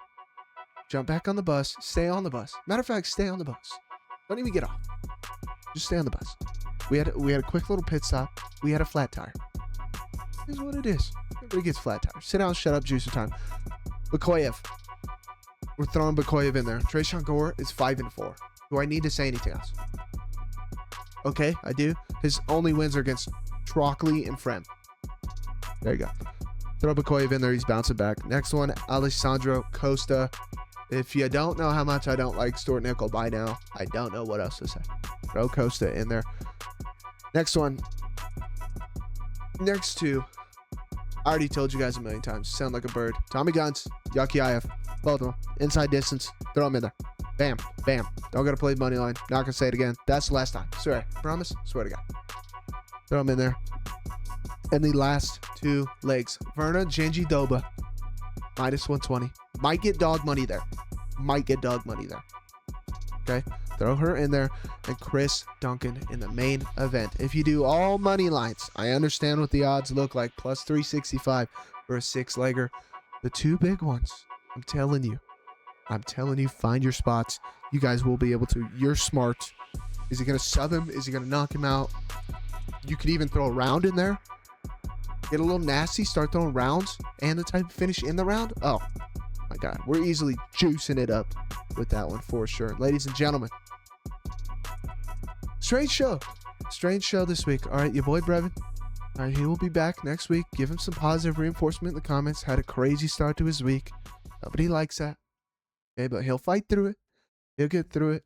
Speaker 1: Jump back on the bus. Stay on the bus. Matter of fact, stay on the bus. Don't even get off. Just stay on the bus. We had a quick little pit stop. We had a flat tire. Here's what it is. Everybody gets flat tires. Sit down, shut up, juicer time. Bekoev. We're throwing Bekoev in there. Trayshawn Gore is 5-4. Do I need to say anything else? Okay, I do. His only wins are against Trockley and Frem. There you go. Throw Bekoev in there. He's bouncing back. Next one, Alessandro Costa. If you don't know how much I don't like Stuart Nicoll by now, I don't know what else to say. Throw Costa in there. Next one. Next two. I already told you guys a million times. Sound like a bird. Tommy Guns, Yakyahev. Both of them. Inside distance. Throw them in there. Bam. Bam. Don't gotta play money line. Not gonna say it again. That's the last time. Swear. Promise. Swear to God. Throw them in there. And the last 2 legs. Vannata, Jandiroba. Minus 120. Might get dog money there. Might get dog money there. Okay. Throw her in there. And Chris Duncan in the main event. If you do all money lines, I understand what the odds look like. Plus 365 for a 6-legger. The 2 big ones. I'm telling you, find your spots. You guys will be able to. You're smart. Is he going to sub him? Is he going to knock him out? You could even throw a round in there. Get a little nasty. Start throwing rounds and the type of finish in the round. Oh, my God. We're easily juicing it up with that one for sure. Ladies and gentlemen, strange show. Strange show this week. All right, your boy Brevin. All right, he will be back next week. Give him some positive reinforcement in the comments. Had a crazy start to his week. Nobody likes that. Okay, but he'll fight through it. He'll get through it.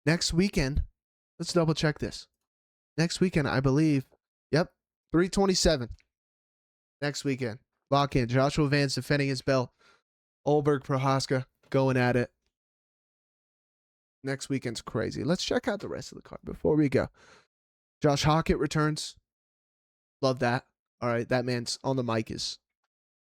Speaker 1: Next weekend, let's double check this. Next weekend, I believe, yep, 327. Next weekend. Lock in. Joshua Vance defending his belt. Olberg Prohaska going at it. Next weekend's crazy. Let's check out the rest of the card before we go. Josh Hockett returns. Love that. All right, that man's on the mic is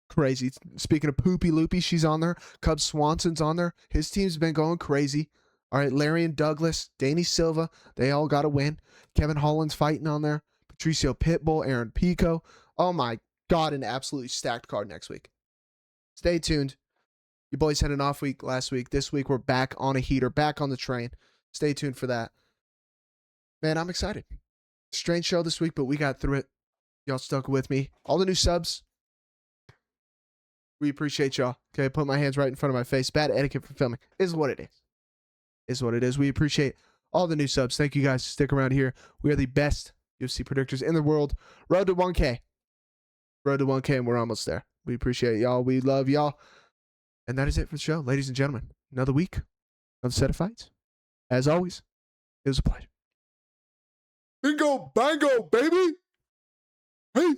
Speaker 1: crazy. Speaking of Poopy Loopy, she's on there. Cub Swanson's on there. His team's been going crazy. All right, Larry and Douglas, Danny Silva, they all got a win. Kevin Holland's fighting on there. Patricio Pitbull, Aaron Pico. Oh my God, an absolutely stacked card next week. Stay tuned. You boys had an off week last week. This week we're back on a heater, back on the train. Stay tuned for that. Man, I'm excited. Strange show this week, but we got through it. Y'all stuck with me. All the new subs. We appreciate y'all. Okay, put my hands right in front of my face. Bad etiquette for filming is what it is. Is what it is. We appreciate all the new subs. Thank you guys. Stick around here. We are the best UFC predictors in the world. Road to 1K. Road to 1K, and we're almost there. We appreciate y'all. We love y'all. And that is it for the show. Ladies and gentlemen, another week, another set of fights. As always, it was a pleasure. Bingo, bango, baby. Hey.